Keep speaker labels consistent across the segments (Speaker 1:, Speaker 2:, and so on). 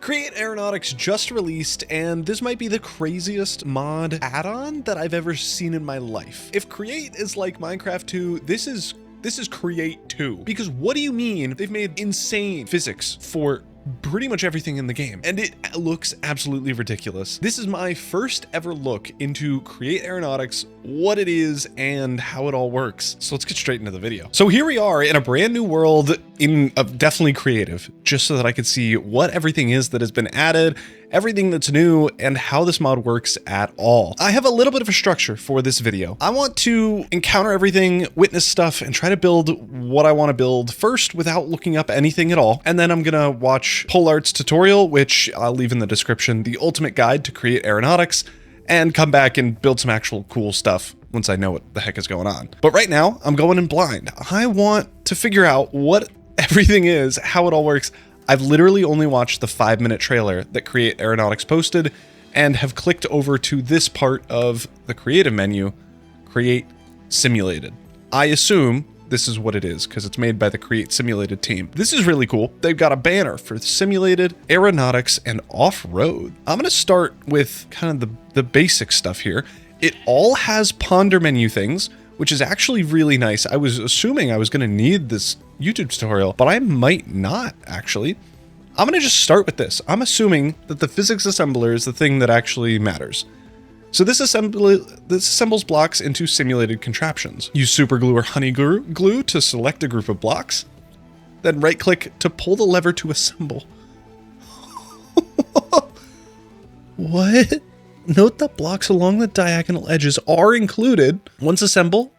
Speaker 1: Create Aeronautics just released, and this might be the craziest mod add-on that I've ever seen in my life. If Create is like Minecraft 2, this is Create 2. Because what do you mean they've made insane physics for pretty much everything in the game, and it looks absolutely ridiculous. This is my first ever look into Create Aeronautics, what it is, and how it all works. So let's get straight into the video. So here we are in a brand new world, definitely creative, just so that I could see what everything is that has been added, everything that's new, and how this mod works at all. I have a little bit of a structure for this video. I want to encounter everything, witness stuff, and try to build what I want to build first without looking up anything at all. And then I'm gonna watch Polart's tutorial, which I'll leave in the description, the ultimate guide to Create Aeronautics, and come back and build some actual cool stuff once I know what the heck is going on. But right now, I'm going in blind. I want to figure out what everything is, how it all works. I've literally only watched the 5-minute trailer that Create Aeronautics posted and have clicked over to this part of the creative menu, Create Simulated. I assume this is what it is because it's made by the Create Simulated team. This is really cool. They've got a banner for Simulated, Aeronautics, and Off-Road. I'm gonna start with kind of the basic stuff here. It all has ponder menu things, which is actually really nice. I was assuming I was gonna need this YouTube tutorial, but I might not actually. I'm gonna just start with this. I'm assuming that the physics assembler is the thing that actually matters. So this assembles blocks into simulated contraptions. Use super glue or honey glue to select a group of blocks, then right click to pull the lever to assemble. What? Note that blocks along the diagonal edges are included. Once assembled,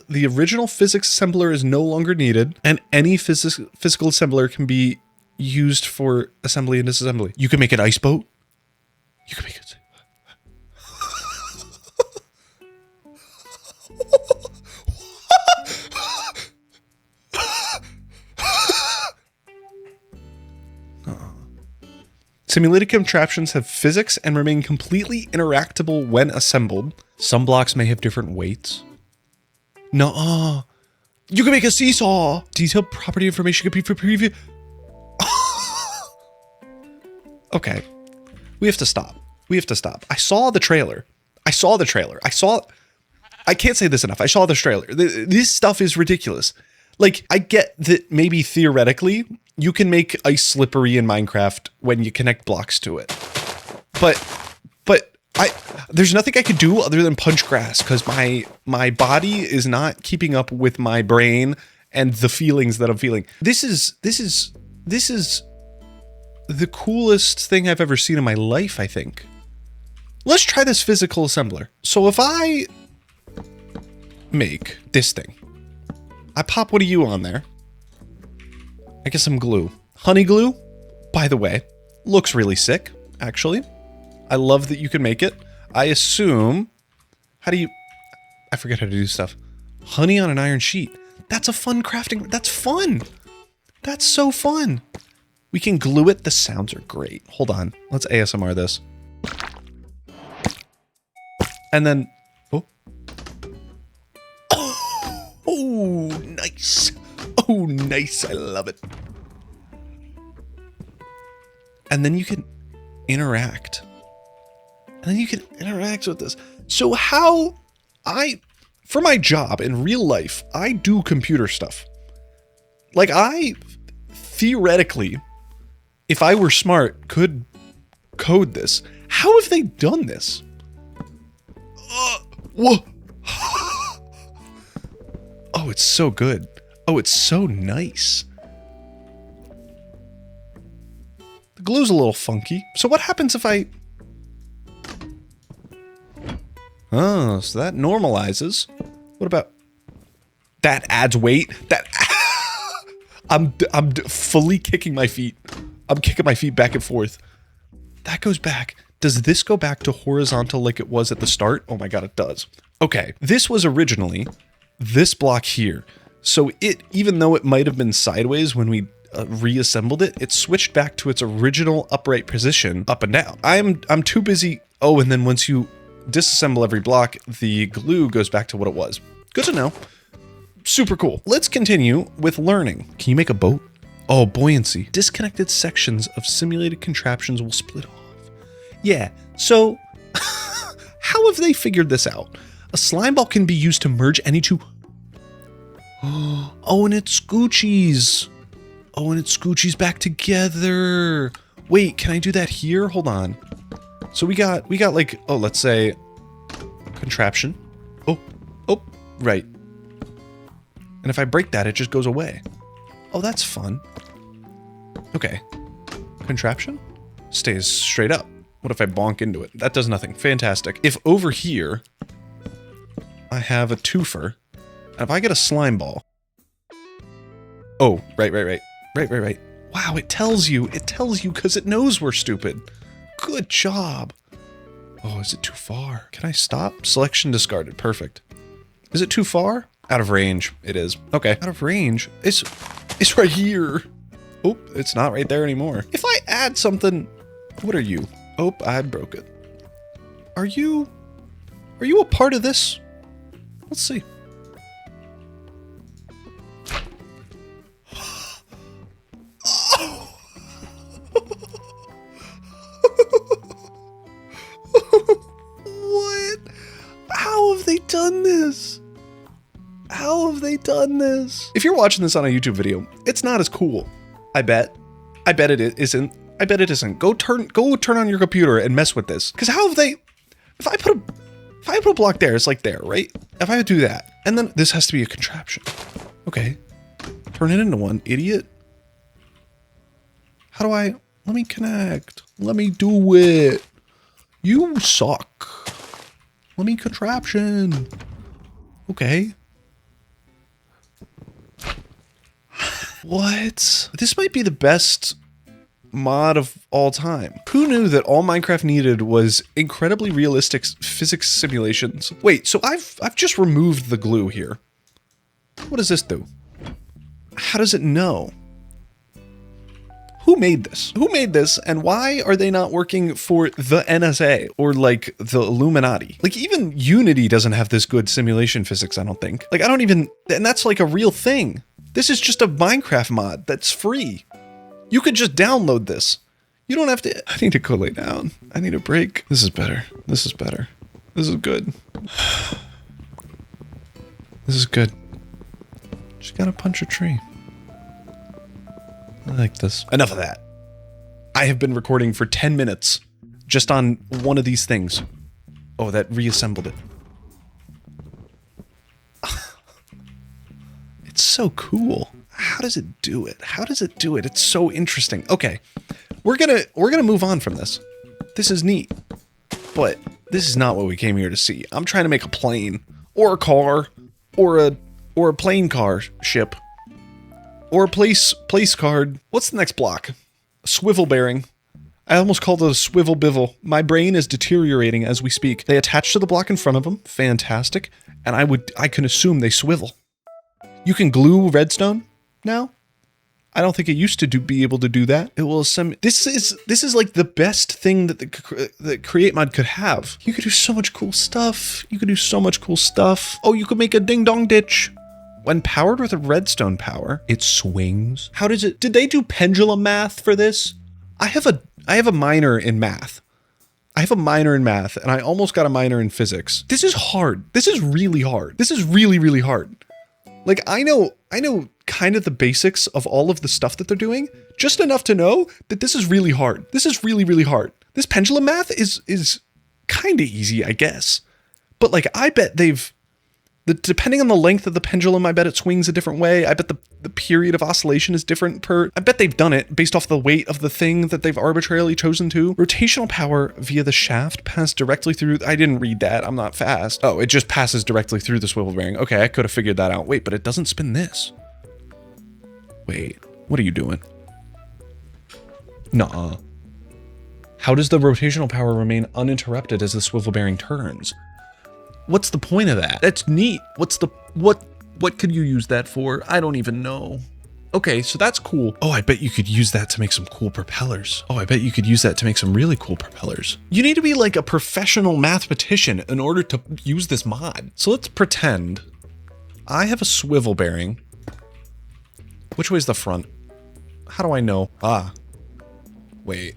Speaker 1: the original physics assembler is no longer needed, and any physical assembler can be used for assembly and disassembly. You can make an ice boat. You can make it. Simulated contraptions have physics and remain completely interactable when assembled. Some blocks may have different weights. Nuh-uh. You can make a seesaw. Detailed property information could be for preview. Okay. We have to stop. We have to stop. I saw the trailer. I can't say this enough. I saw the trailer. This stuff is ridiculous. Like, I get that maybe theoretically you can make ice slippery in Minecraft when you connect blocks to it. But there's nothing I could do other than punch grass because my body is not keeping up with my brain and the feelings that I'm feeling. This is the coolest thing I've ever seen in my life, I think. Let's try this physical assembler. So if I make this thing, I pop one of you on there. I get some glue. Honey glue, by the way, looks really sick, actually. I love that you can make it. I assume, I forget how to do stuff. Honey on an iron sheet. That's a fun crafting, that's fun. That's so fun. We can glue it, the sounds are great. Hold on, let's ASMR this. And then, oh, nice. Oh, nice, I love it. And then you can interact. With this. So for my job in real life, I do computer stuff. Like I, theoretically, if I were smart, could code this. How have they done this? Whoa. Oh, it's so good. Oh, it's so nice. The glue's a little funky. So what happens if I... Oh, so that normalizes. What about... That adds weight? That... I'm fully kicking my feet. I'm kicking my feet back and forth. That goes back. Does this go back to horizontal like it was at the start? Oh my god, it does. Okay, this was originally this block here. So it, even though it might have been sideways when we reassembled it, it switched back to its original upright position, up and down. I'm too busy. Oh, and then once you disassemble every block, the glue goes back to what it was. Good to know. Super cool. Let's continue with learning. Can you make a boat? Oh, buoyancy. Disconnected sections of simulated contraptions will split off. Yeah, so how have they figured this out? A slime ball can be used to merge any two. Oh, and it scoochies. Oh, and it scoochies back together. Wait, can I do that here? Hold on. So we got like, oh, let's say contraption. Oh, right. And if I break that, it just goes away. Oh, that's fun. Okay. Contraption stays straight up. What if I bonk into it? That does nothing. Fantastic. If over here I have a twofer, and if I get a slime ball. Oh, right. Wow, it tells you because it knows we're stupid. Good job. Oh, is it too far? Can I stop? Selection discarded. Perfect. Is it too far? Out of range. It is. Okay. Out of range. It's right here. Oh, it's not right there anymore. If I add something, what are you? Oh, I broke it. Are you a part of this? Let's see. What? How have they done this? How have they done this? If you're watching this on a YouTube video, it's not as cool. I bet it isn't. I bet it isn't. Go turn on your computer and mess with this. Because how have they? If I put a block there, it's like there, right? If I do that, and then this has to be a contraption. Okay, turn it into one, idiot. How do I? Let me connect. Let me do it. You suck. Let me contraption. Okay. What? This might be the best mod of all time. Who knew that all Minecraft needed was incredibly realistic physics simulations? Wait, so I've just removed the glue here. What does this do? How does it know? Who made this? Who made this, and why are they not working for the NSA or like the Illuminati? Like even Unity doesn't have this good simulation physics, I don't think. Like I don't even, and that's like a real thing. This is just a Minecraft mod that's free. You could just download this. You don't have to. I need to go lay down. I need a break. This is better. This is better. This is good. This is good. Just gotta punch a tree. I like this. Enough of that. I have been recording for 10 minutes just on one of these things. Oh, that reassembled it. It's so cool. How does it do it? How does it do it? It's so interesting. Okay. We're gonna move on from this. This is neat. But this is not what we came here to see. I'm trying to make a plane or a car or a plane car ship. Or a place card. What's the next block? A swivel bearing. I almost called it a swivel bivel. My brain is deteriorating as we speak. They attach to the block in front of them. Fantastic. And I can assume they swivel. You can glue redstone now. I don't think it used to be able to do that. It will this is like the best thing that the Create mod could have. You could do so much cool stuff. You could do so much cool stuff. Oh, you could make a ding dong ditch. When powered with a redstone power, it swings. How does it? Did they do pendulum math for this? I have a minor in math. I have a minor in math, and I almost got a minor in physics. This is hard. This is really hard. This is really, really hard. Like I know kind of the basics of all of the stuff that they're doing, just enough to know that this is really hard. This is really, really hard. This pendulum math is kind of easy, I guess. But like I bet depending on the length of the pendulum, I bet it swings a different way. I bet the period of oscillation is different I bet they've done it based off the weight of the thing that they've arbitrarily chosen to. Rotational power via the shaft passed directly through. I didn't read that. I'm not fast. Oh, it just passes directly through the swivel bearing. Okay, I could have figured that out. Wait, but it doesn't spin this. Wait, what are you doing? Nuh-uh. How does the rotational power remain uninterrupted as the swivel bearing turns? What's the point of that? That's neat. What could you use that for? I don't even know. Okay, so that's cool. Oh, I bet you could use that to make some cool propellers. Oh, I bet you could use that to make some really cool propellers. You need to be like a professional mathematician in order to use this mod. So let's pretend I have a swivel bearing. Which way's the front? How do I know? Ah. Wait.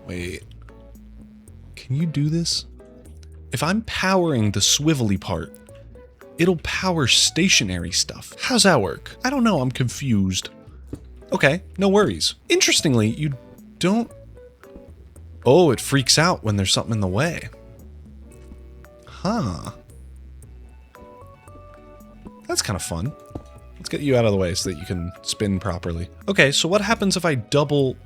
Speaker 1: Wait. Can you do this? If I'm powering the swivelly part, it'll power stationary stuff. How's that work? I don't know, I'm confused. Okay, no worries. Interestingly, you don't... Oh, it freaks out when there's something in the way. Huh. That's kind of fun. Let's get you out of the way so that you can spin properly. Okay, so what happens if I double...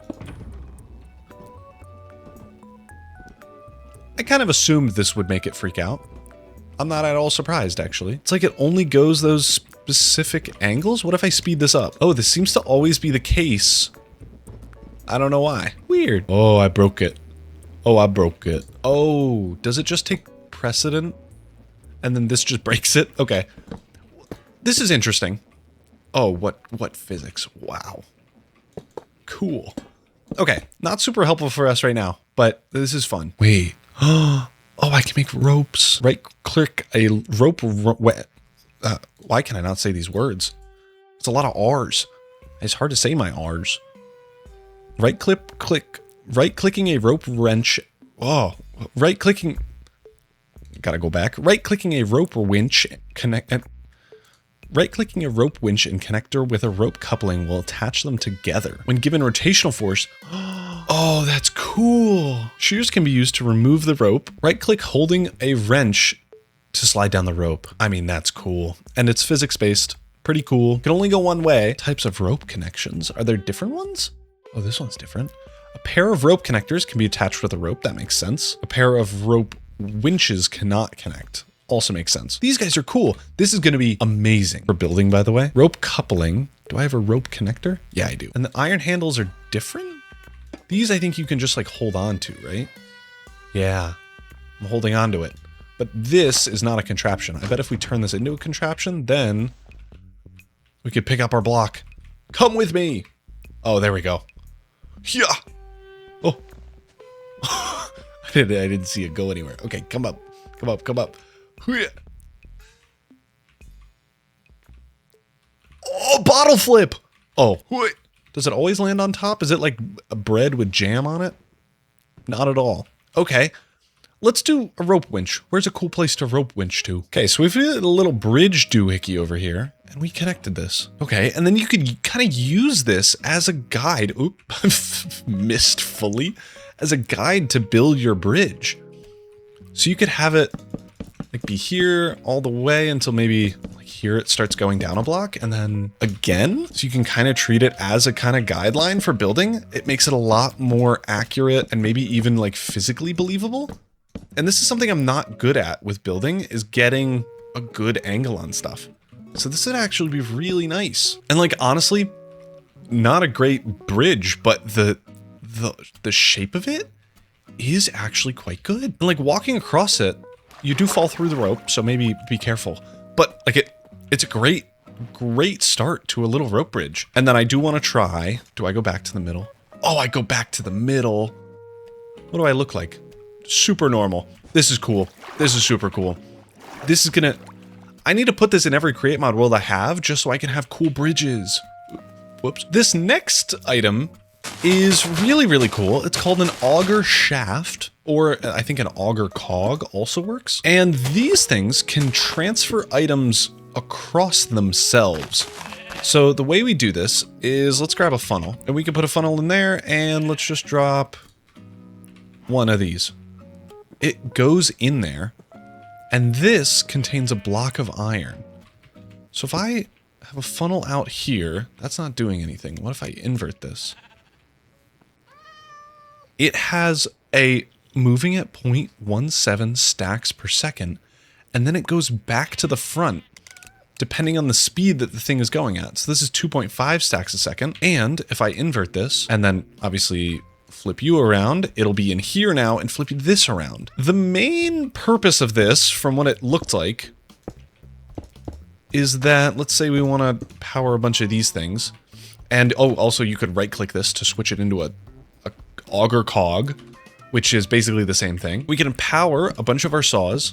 Speaker 1: I kind of assumed this would make it freak out. I'm not at all surprised, actually. It's like it only goes those specific angles? What if I speed this up? Oh, this seems to always be the case. I don't know why. Weird. Oh, I broke it. Oh, I broke it. Oh, does it just take precedent? And then this just breaks it? Okay. This is interesting. Oh, what physics? Wow. Cool. Okay, not super helpful for us right now, but this is fun. Wait. Oh, I can make ropes. Right-click a rope. Why can I not say these words? It's a lot of R's. It's hard to say my R's. Right-clicking a rope wrench. Oh, right-clicking. Gotta go back. Right-clicking a rope winch Right-clicking a rope winch and connector with a rope coupling will attach them together. When given rotational force, oh, that's cool. Shears can be used to remove the rope. Right-click holding a wrench to slide down the rope. I mean, that's cool. And it's physics-based. Pretty cool. Can only go one way. Types of rope connections. Are there different ones? Oh, this one's different. A pair of rope connectors can be attached with a rope. That makes sense. A pair of rope winches cannot connect. Also makes sense. These guys are cool. This is going to be amazing for building, by the way. Rope coupling. Do I have a rope connector? Yeah, I do. And the iron handles are different? These I think you can just like hold on to, right? Yeah, I'm holding on to it. But this is not a contraption. I bet if we turn this into a contraption, then we could pick up our block. Come with me. Oh, there we go. Yeah. Oh. I didn't see it go anywhere. Okay, come up. Come up, come up. Oh, bottle flip! Oh, does it always land on top? Is it like a bread with jam on it? Not at all. Okay, let's do a rope winch. Where's a cool place to rope winch to? Okay, so we've got a little bridge doohickey over here, and we connected this. Okay, and then you could kind of use this as a guide. Oop, missed fully. As a guide to build your bridge. So you could have it like be here all the way until maybe like here it starts going down a block and then again. So you can kind of treat it as a kind of guideline for building. It makes it a lot more accurate and maybe even like physically believable. And this is something I'm not good at with building, is getting a good angle on stuff. So this would actually be really nice. And like, honestly, not a great bridge, but the shape of it is actually quite good. And like walking across it, you do fall through the rope, so maybe be careful. But like it's a great start to a little rope bridge. And then I do want to try, do I go back to the middle? Oh, I go back to the middle. What do I look like? Super normal. This is cool. This is super cool. This is gonna, I need to put this in every Create Mod world I have just so I can have cool bridges. Whoops. This next item is really, really cool. It's called an auger shaft, or I think an auger cog also works. And these things can transfer items across themselves. So the way we do this is let's grab a funnel and we can put a funnel in there and let's just drop one of these. It goes in there and this contains a block of iron. So if I have a funnel out here, that's not doing anything. What if I invert this? It has a moving at 0.17 stacks per second, and then it goes back to the front, depending on the speed that the thing is going at. So this is 2.5 stacks a second, and if I invert this, and then obviously flip you around, it'll be in here now and flip this around. The main purpose of this, from what it looked like, is that, let's say we want to power a bunch of these things, and oh, also you could right-click this to switch it into a auger cog, which is basically the same thing. We can power a bunch of our saws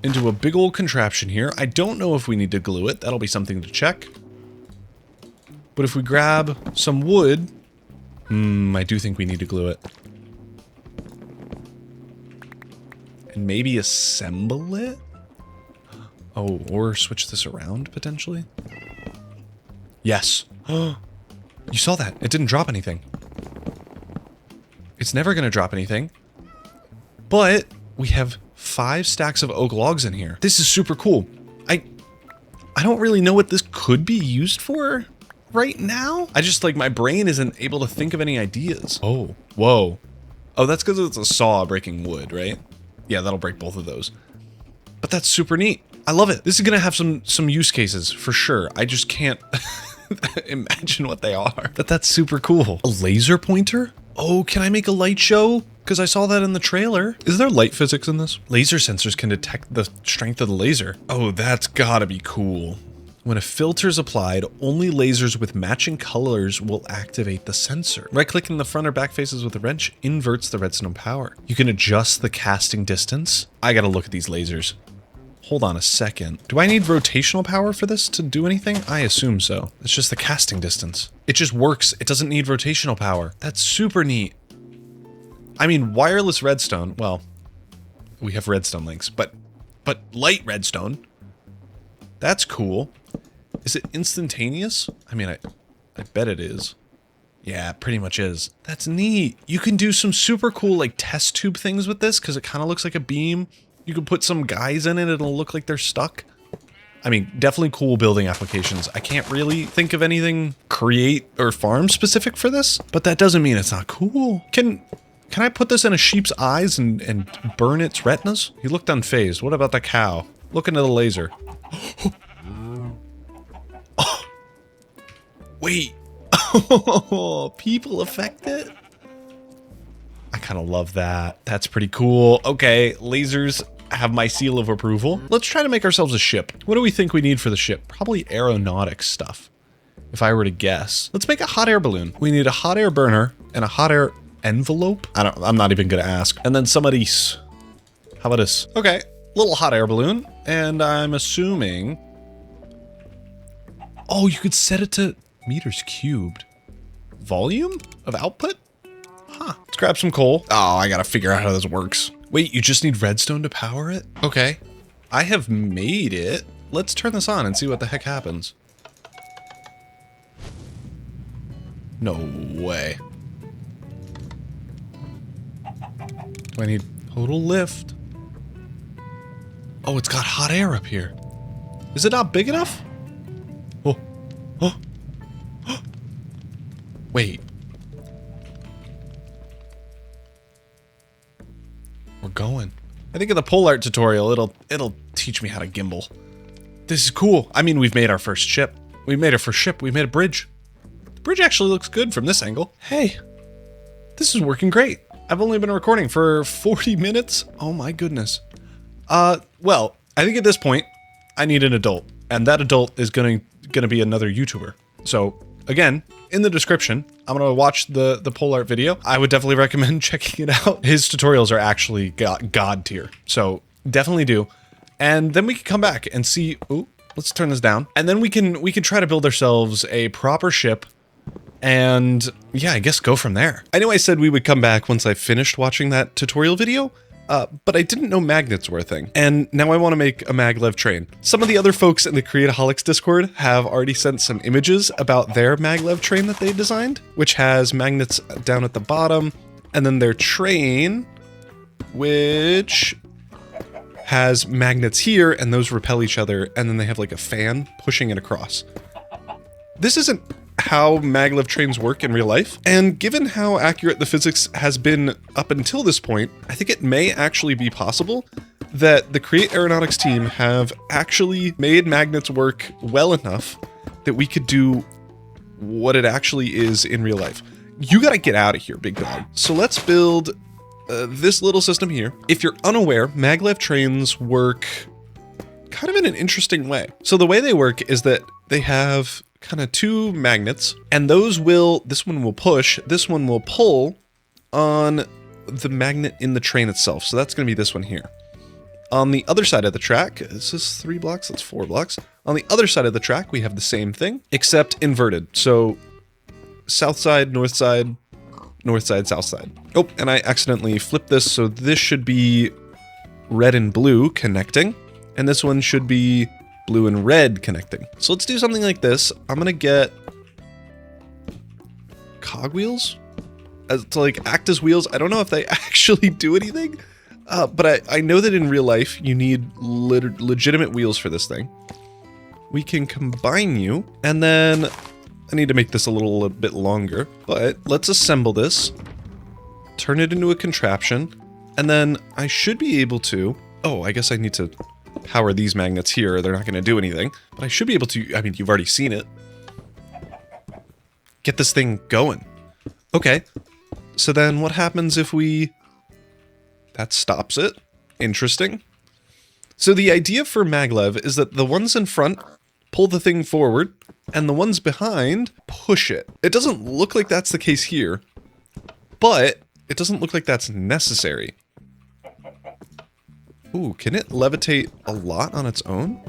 Speaker 1: into a big old contraption here. I don't know if we need to glue it. That'll be something to check. But if we grab some wood, I do think we need to glue it. And maybe assemble it? Oh, or switch this around, potentially? Yes. You saw that. It didn't drop anything. It's never going to drop anything. But we have 5 stacks of oak logs in here. This is super cool. I don't really know what this could be used for right now. I just, like, my brain isn't able to think of any ideas. Oh, whoa. Oh, that's because it's a saw breaking wood, right? Yeah, that'll break both of those. But that's super neat. I love it. This is going to have some use cases for sure. I just can't imagine what they are. But that's super cool. A laser pointer? Oh, can I make a light show? Because I saw that in the trailer. Is there light physics in this? Laser sensors can detect the strength of the laser. Oh, that's gotta be cool. When a filter is applied, only lasers with matching colors will activate the sensor. Right-clicking the front or back faces with a wrench inverts the redstone power. You can adjust the casting distance. I gotta look at these lasers. Hold on a second. Do I need rotational power for this to do anything? I assume so. It's just the casting distance. It just works. It doesn't need rotational power. That's super neat. I mean, wireless redstone, well, we have redstone links, but light redstone, that's cool. Is it instantaneous? I mean, I bet it is. Yeah, it pretty much is. That's neat. You can do some super cool, like, test tube things with this, because it kind of looks like a beam. You can put some guys in it, it'll look like they're stuck. I mean, definitely cool building applications. I can't really think of anything create or farm specific for this, but that doesn't mean it's not cool. Can I put this in a sheep's eyes and burn its retinas? He looked unfazed. What about the cow? Look into the laser. Oh, wait. Oh, people affected? I kind of love that. That's pretty cool. Okay, lasers have my seal of approval. Let's try to make ourselves a ship. What do we think we need for the ship? Probably aeronautics stuff, if I were to guess. Let's make a hot air balloon. We need a hot air burner and a hot air envelope? I'm not even gonna ask. And then some of these. How about this? Okay, little hot air balloon. And I'm assuming... Oh, you could set it to meters cubed. Volume of output? Huh. Let's grab some coal. Oh, I gotta figure out how this works. Wait, you just need redstone to power it? Okay. I have made it. Let's turn this on and see what the heck happens. No way. Do I need total lift? Oh, it's got hot air up here. Is it not big enough? Oh. Oh. Wait. We're going. I think in the pole art tutorial, it'll teach me how to gimbal. This is cool. I mean, we've made our first ship. We made our first ship. We made a bridge. The bridge actually looks good from this angle. Hey, this is working great. I've only been recording for 40 minutes. Oh my goodness. Well, I think at this point, I need an adult. And that adult is gonna be another YouTuber. So, again, in the description, I'm gonna watch the pole art video. I would definitely recommend checking it out. His tutorials are actually god tier. So, definitely do. And then we can come back and see... Ooh, let's turn this down. And then we can try to build ourselves a proper ship. And yeah, I guess go from there. I know I said we would come back once I finished watching that tutorial video, but I didn't know magnets were a thing. And now I want to make a maglev train. Some of the other folks in the Create Aeronautics Discord have already sent some images about their maglev train that they designed, which has magnets down at the bottom, and then their train, which has magnets here, and those repel each other, and then they have like a fan pushing it across. This isn't how maglev trains work in real life, and given how accurate the physics has been up until this point, I think it may actually be possible that the Create Aeronautics team have actually made magnets work well enough that we could do what it actually is in real life. You gotta get out of here, big dog. So let's build this little system here. If you're unaware, maglev trains work kind of in an interesting way. So the way they work is that they have kind of two magnets, and those this one will push, this one will pull on the magnet in the train itself. So that's going to be this one here. On the other side of the track, is this 3 blocks? That's 4 blocks. On the other side of the track, we have the same thing, except inverted. So south side, north side, south side. Oh, and I accidentally flipped this, so this should be red and blue connecting, and this one should be blue and red connecting. So let's do something like this. I'm gonna get cogwheels to like act as wheels. I don't know if they actually do anything, but I know that in real life you need legitimate wheels for this thing. We can combine you, and then I need to make this a little bit longer, but let's assemble this, turn it into a contraption, and then I should be able to, oh, I guess I need to power these magnets here. They're not going to do anything, but I should be able to, I mean, you've already seen it. Get this thing going. Okay, so then what happens if that stops it. Interesting. So the idea for Maglev is that the ones in front pull the thing forward, and the ones behind push it. It doesn't look like that's the case here, but it doesn't look like that's necessary. Ooh, can it levitate a lot on its own?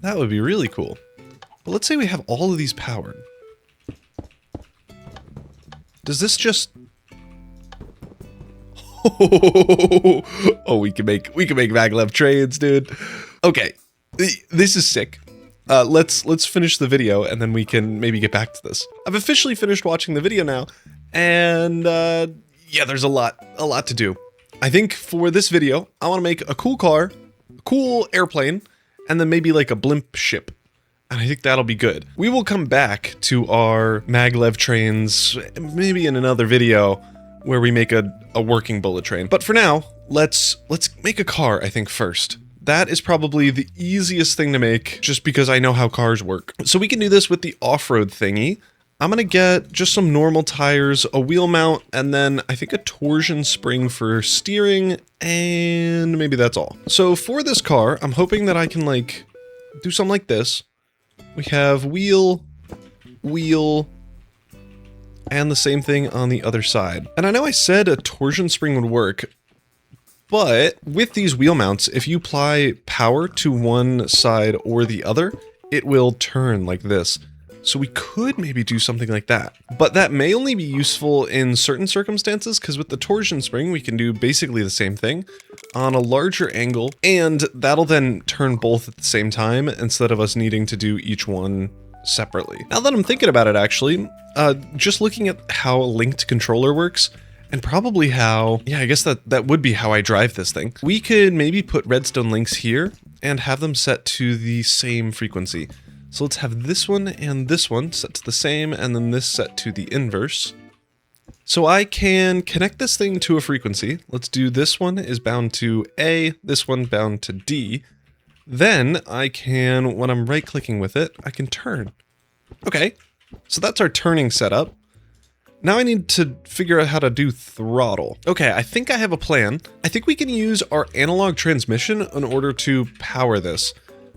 Speaker 1: That would be really cool. But let's say we have all of these powered. Does this just... Oh, we can make Maglev trains, dude. Okay, this is sick. Let's finish the video and then we can maybe get back to this. I've officially finished watching the video now, and yeah, there's a lot to do. I think for this video, I want to make a cool car, a cool airplane, and then maybe like a blimp ship. And I think that'll be good. We will come back to our Maglev trains maybe in another video where we make a working bullet train. But for now, let's make a car, I think, first. That is probably the easiest thing to make, just because I know how cars work. So we can do this with the off-road thingy. I'm gonna get just some normal tires, a wheel mount, and then I think a torsion spring for steering, and maybe that's all. So for this car, I'm hoping that I can like do something like this. We have wheel, and the same thing on the other side. And I know I said a torsion spring would work, but with these wheel mounts, if you apply power to one side or the other, it will turn like this. So we could maybe do something like that. But that may only be useful in certain circumstances, because with the torsion spring, we can do basically the same thing on a larger angle, and that'll then turn both at the same time instead of us needing to do each one separately. Now that I'm thinking about it, actually, just looking at how a linked controller works, and probably how, yeah, I guess that would be how I drive this thing. We could maybe put redstone links here and have them set to the same frequency. So let's have this one and this one set to the same, and then this set to the inverse. So I can connect this thing to a frequency. Let's do this one is bound to A, this one bound to D. Then I can, when I'm right clicking with it, I can turn. Okay, so that's our turning setup. Now I need to figure out how to do throttle. Okay, I think I have a plan. I think we can use our analog transmission in order to power this.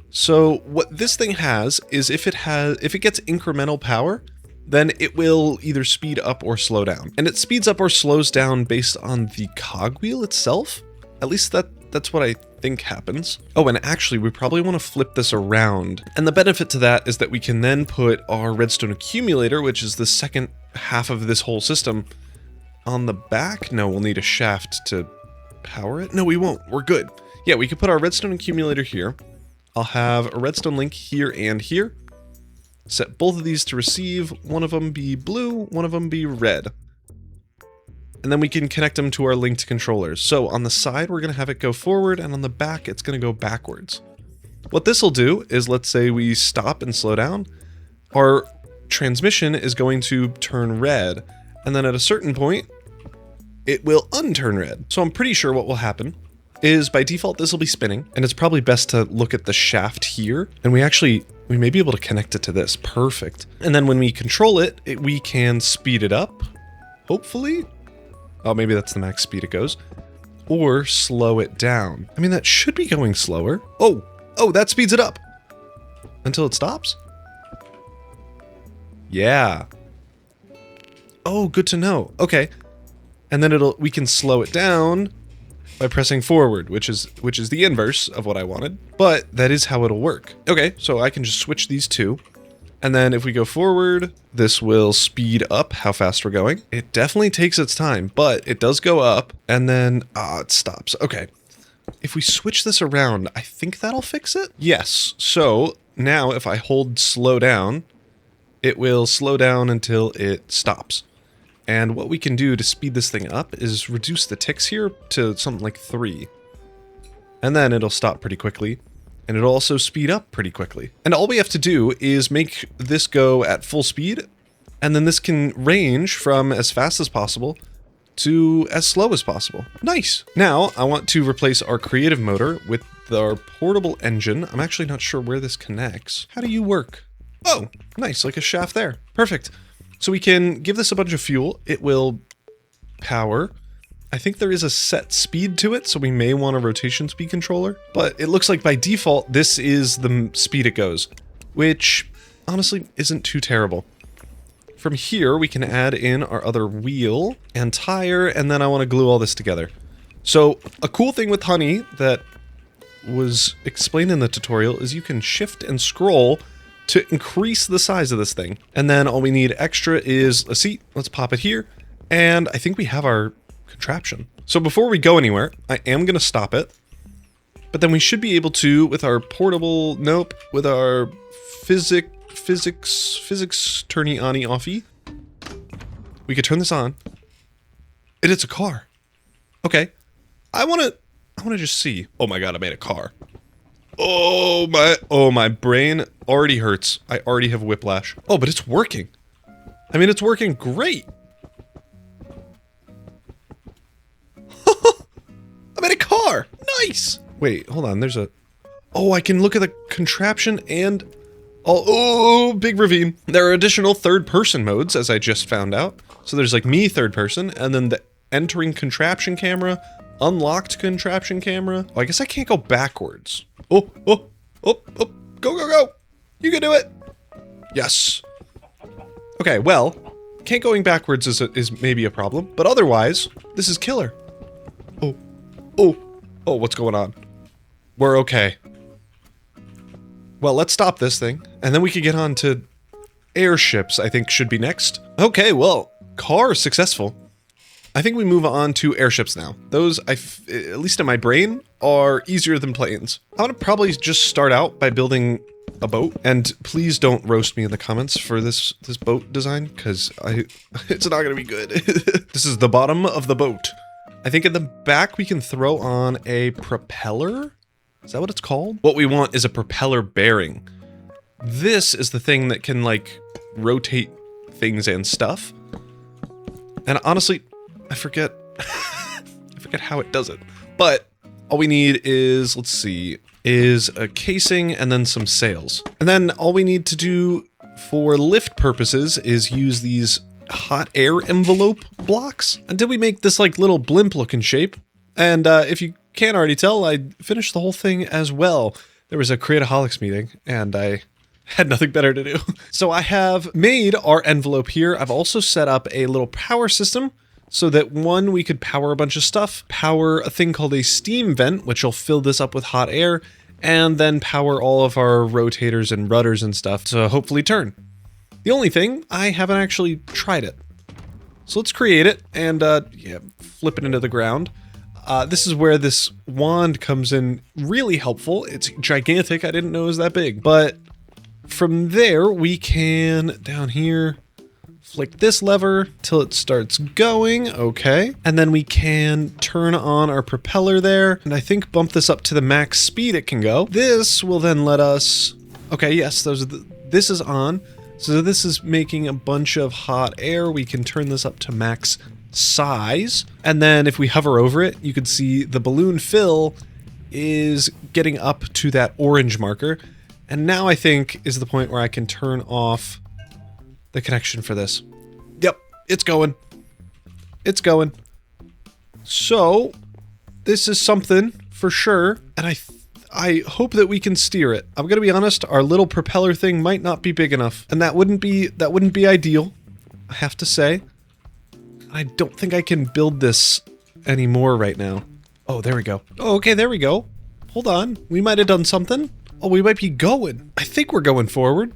Speaker 1: So what this thing has is if it gets incremental power, then it will either speed up or slow down. And it speeds up or slows down based on the cogwheel itself. At least that's what I think happens. Oh, and actually we probably want to flip this around. And the benefit to that is that we can then put our redstone accumulator, which is the second half of this whole system, on the back. No, we'll need a shaft to power it. No, we won't. We're good. Yeah, we could put our redstone accumulator here. I'll have a redstone link here and here. Set both of these to receive. One of them be blue, one of them be red. And then we can connect them to our linked controllers. So on the side, we're going to have it go forward, and on the back, it's going to go backwards. What this will do is, let's say we stop and slow down. Our transmission is going to turn red, and then at a certain point, it will unturn red. So I'm pretty sure what will happen is by default, this will be spinning, and it's probably best to look at the shaft here, and we may be able to connect it to this. Perfect. And then when we control it, we can speed it up, hopefully. Oh, maybe that's the max speed it goes. Or slow it down. I mean, that should be going slower. Oh, that speeds it up. Until it stops? Yeah. Oh, good to know. Okay. And then we can slow it down. by pressing forward, which is the inverse of what I wanted, but that is how it'll work. Okay, so I can just switch these two. And then if we go forward, this will speed up how fast we're going. It definitely takes its time, but it does go up and then, it stops. Okay. If we switch this around, I think that'll fix it. Yes. So now if I hold slow down, it will slow down until it stops. And what we can do to speed this thing up is reduce the ticks here to something like 3. And then it'll stop pretty quickly. And it'll also speed up pretty quickly. And all we have to do is make this go at full speed, and then this can range from as fast as possible to as slow as possible. Nice! Now, I want to replace our creative motor with our portable engine. I'm actually not sure where this connects. How do you work? Oh, nice, like a shaft there. Perfect. So we can give this a bunch of fuel. It will power. I think there is a set speed to it, so we may want a rotation speed controller, but it looks like by default, this is the speed it goes, which honestly isn't too terrible. From here, we can add in our other wheel and tire, and then I want to glue all this together. So a cool thing with Honey that was explained in the tutorial is you can shift and scroll to increase the size of this thing. And then all we need extra is a seat. Let's pop it here. And I think we have our contraption. So before we go anywhere, I am going to stop it. But then we should be able to, with our portable, with our physics turny on offy, we could turn this on. And it's a car. Okay. I want to just see. Oh my God, I made a car. Oh my brain already hurts. I already have whiplash. Oh, but it's working. I mean, it's working great. I made a car. Nice. Wait, hold on. There's a... Oh, I can look at the contraption and... Oh, big ravine. There are additional third-person modes, as I just found out. So there's like me third person, and then the entering contraption camera, unlocked contraption camera. Oh, I guess I can't go backwards. Oh, go. You can do it. Yes. Okay, well, can't going backwards is maybe a problem, but otherwise, this is killer. Oh, what's going on? We're okay. Well, let's stop this thing, and then we can get on to airships, I think should be next. Okay, well, car successful. I think we move on to airships now. Those, at least in my brain, are easier than planes. I want to probably just start out by building a boat, and please don't roast me in the comments for this boat design, because it's not going to be good. This is the bottom of the boat. I think in the back we can throw on a propeller. Is that what it's called? What we want is a propeller bearing. This is the thing that can, like, rotate things and stuff. And honestly, I forget how it does it. But all we need is, let's see, is a casing and then some sails. And then all we need to do for lift purposes is use these hot air envelope blocks until we make this like little blimp looking shape. And if you can't already tell, I finished the whole thing as well. There was a Create Aeronautics meeting and I had nothing better to do. So I have made our envelope here. I've also set up a little power system so that one, we could power a bunch of stuff, power a thing called a steam vent, which will fill this up with hot air, and then power all of our rotators and rudders and stuff to hopefully turn. The only thing, I haven't actually tried it. So let's create it and yeah, flip it into the ground. This is where this wand comes in really helpful. It's gigantic. I didn't know it was that big. But from there, we can, down here, flick this lever till it starts going. Okay. And then we can turn on our propeller there. And I think bump this up to the max speed it can go. This will then let us... Okay, yes, this is on. So this is making a bunch of hot air. We can turn this up to max size. And then if we hover over it, you can see the balloon fill is getting up to that orange marker. And now I think is the point where I can turn off the connection for this. Yep, it's going. It's going. So this is something for sure. And I hope that we can steer it. I'm gonna be honest, our little propeller thing might not be big enough, and that wouldn't be ideal, I have to say. I don't think I can build this anymore right now. Oh, there we go. Oh, okay, there we go. Hold on. We might have done something. Oh, we might be going. I think we're going forward.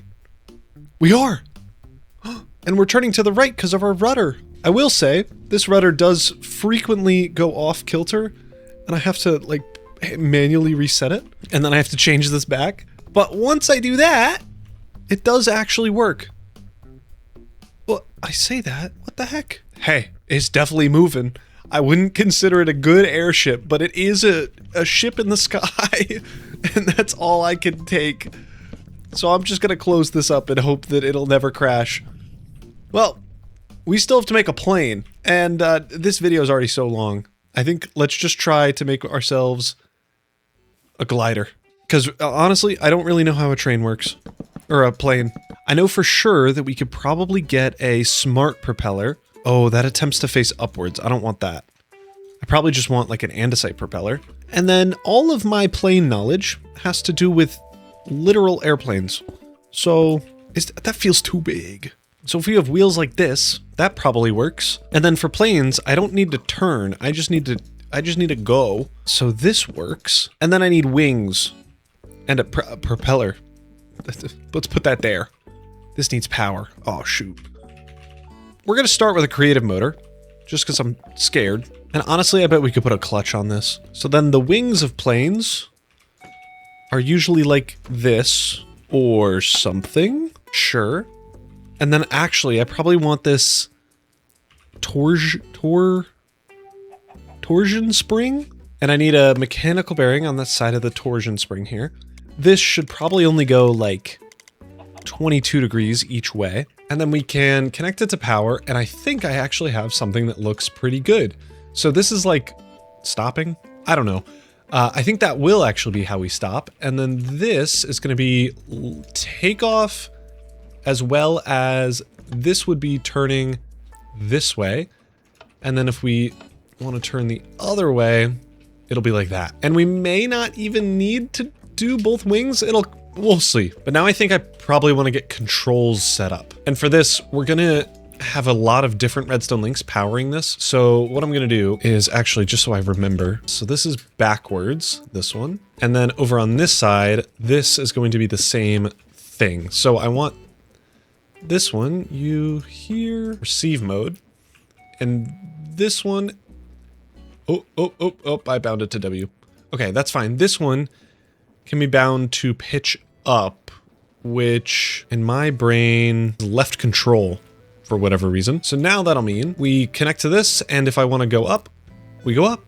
Speaker 1: We are. And we're turning to the right because of our rudder. I will say, this rudder does frequently go off kilter, and I have to, like, manually reset it, and then I have to change this back. But once I do that, it does actually work. Well, I say that. What the heck? Hey, it's definitely moving. I wouldn't consider it a good airship, but it is a ship in the sky, and that's all I can take. So I'm just gonna close this up and hope that it'll never crash. Well, we still have to make a plane, and this video is already so long. I think let's just try to make ourselves a glider. Because honestly, I don't really know how a train works. Or a plane. I know for sure that we could probably get a smart propeller. Oh, that attempts to face upwards. I don't want that. I probably just want like an andesite propeller. And then all of my plane knowledge has to do with literal airplanes. So that feels too big. So if we have wheels like this, that probably works. And then for planes, I don't need to turn. I just need to go. So this works. And then I need wings and a propeller. Let's put that there. This needs power. Oh, shoot. We're going to start with a creative motor, just because I'm scared. And honestly, I bet we could put a clutch on this. So then the wings of planes are usually like this or something. Sure. And then actually, I probably want this torsion spring. And I need a mechanical bearing on the side of the torsion spring here. This should probably only go like 22 degrees each way. And then we can connect it to power. And I think I actually have something that looks pretty good. So this is like stopping. I don't know. I think that will actually be how we stop. And then this is going to be takeoff, as well as this would be turning this way. And then if we want to turn the other way, it'll be like that. And we may not even need to do both wings. We'll see. But now I think I probably want to get controls set up. And for this, we're going to have a lot of different redstone links powering this. So what I'm going to do is actually, just so I remember. So this is backwards, this one. And then over on this side, this is going to be the same thing. So I want this one, you hear receive mode. And this one, oh, I bound it to W. Okay, that's fine. This one can be bound to pitch up, which in my brain left control for whatever reason. So now that'll mean we connect to this, and if I want to go up, we go up.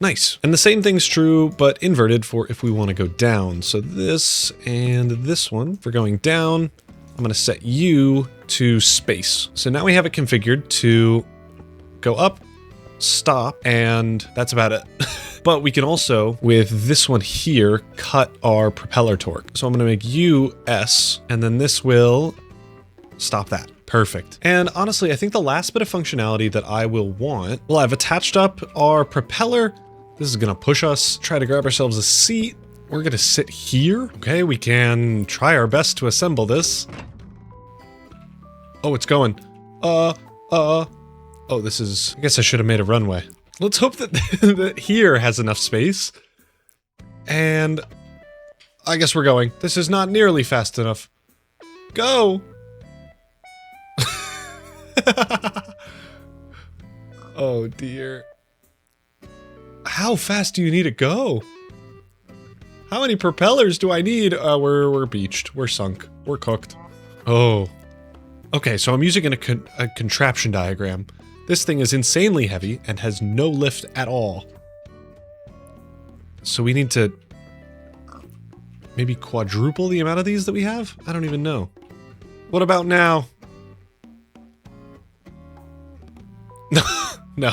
Speaker 1: Nice. And the same thing's true, but inverted for if we want to go down. So this and this one for going down, I'm going to set you to space. So now we have it configured to go up, stop, and that's about it. But we can also, with this one here, cut our propeller torque. So I'm going to make you S, and then this will stop that. Perfect. And honestly, I think the last bit of functionality that I will want, well, I've attached up our propeller. This is going to push us, try to grab ourselves a seat. We're going to sit here. Okay, we can try our best to assemble this. Oh, it's going. Oh, this is, I guess I should have made a runway. Let's hope that, that here has enough space. And I guess we're going. This is not nearly fast enough. Go! Oh dear. How fast do you need to go? How many propellers do I need? We're beached. We're sunk. We're cooked. Oh. Okay, so I'm using a contraption diagram. This thing is insanely heavy and has no lift at all. So we need to maybe quadruple the amount of these that we have? I don't even know. What about now? No.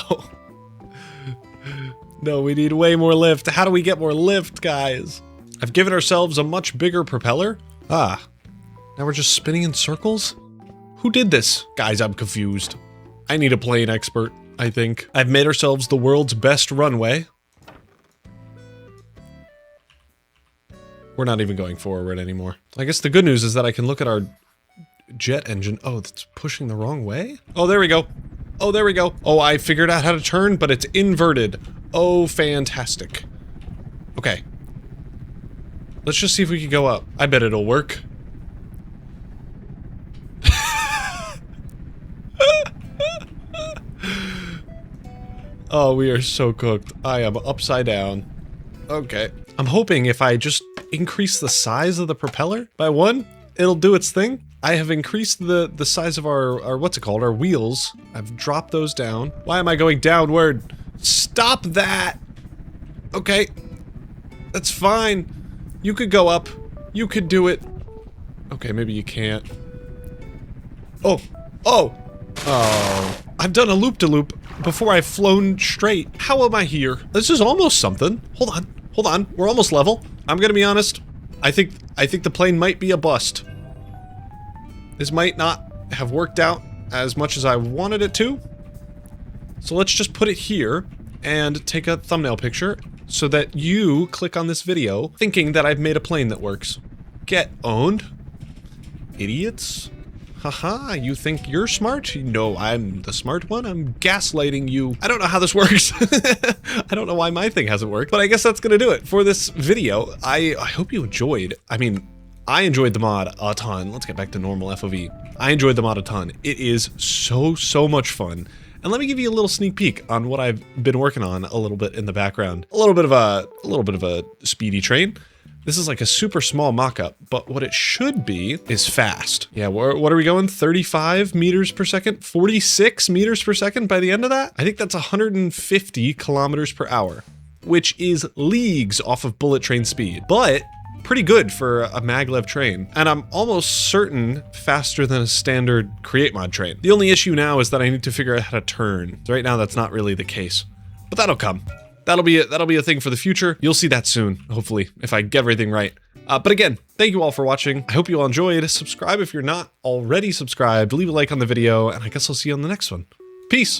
Speaker 1: No, we need way more lift. How do we get more lift, guys? I've given ourselves a much bigger propeller. Ah, now we're just spinning in circles? Who did this? Guys, I'm confused. I need a plane expert, I think. I've made ourselves the world's best runway. We're not even going forward anymore. I guess the good news is that I can look at our jet engine. Oh, it's pushing the wrong way? Oh, there we go. Oh, there we go. Oh, I figured out how to turn, but it's inverted. Oh, fantastic. Okay. Let's just see if we can go up. I bet it'll work. Oh, we are so cooked. I am upside down. Okay. I'm hoping if I just increase the size of the propeller by 1, it'll do its thing. I have increased the size of our what's it called? Our wheels. I've dropped those down. Why am I going downward? Stop that! Okay. That's fine. You could go up. You could do it. Okay, maybe you can't. Oh. Oh. Oh. I've done a loop-de-loop before I've flown straight. How am I here? This is almost something. Hold on. Hold on. We're almost level. I'm gonna be honest. I think the plane might be a bust. This might not have worked out as much as I wanted it to. So let's just put it here and take a thumbnail picture so that you click on this video thinking that I've made a plane that works. Get owned. Idiots. Haha, you think you're smart? No, I'm the smart one. I'm gaslighting you. I don't know how this works. I don't know why my thing hasn't worked, but I guess that's gonna do it for this video. I hope you enjoyed. I mean, I enjoyed the mod a ton. Let's get back to normal FOV. I enjoyed the mod a ton. It is so much fun. And let me give you a little sneak peek on what I've been working on a little bit in the background. A little bit of a speedy train. This is like a super small mock-up, but what it should be is fast. Yeah, what are we going? 35 meters per second? 46 meters per second by the end of that? I think that's 150 kilometers per hour, which is leagues off of bullet train speed, but pretty good for a maglev train. And I'm almost certain faster than a standard Create mod train. The only issue now is that I need to figure out how to turn. So right now that's not really the case, but that'll come. That'll be a thing for the future. You'll see that soon, hopefully, if I get everything right. But again, thank you all for watching. I hope you all enjoyed. Subscribe if you're not already subscribed. Leave a like on the video, and I guess I'll see you on the next one. Peace.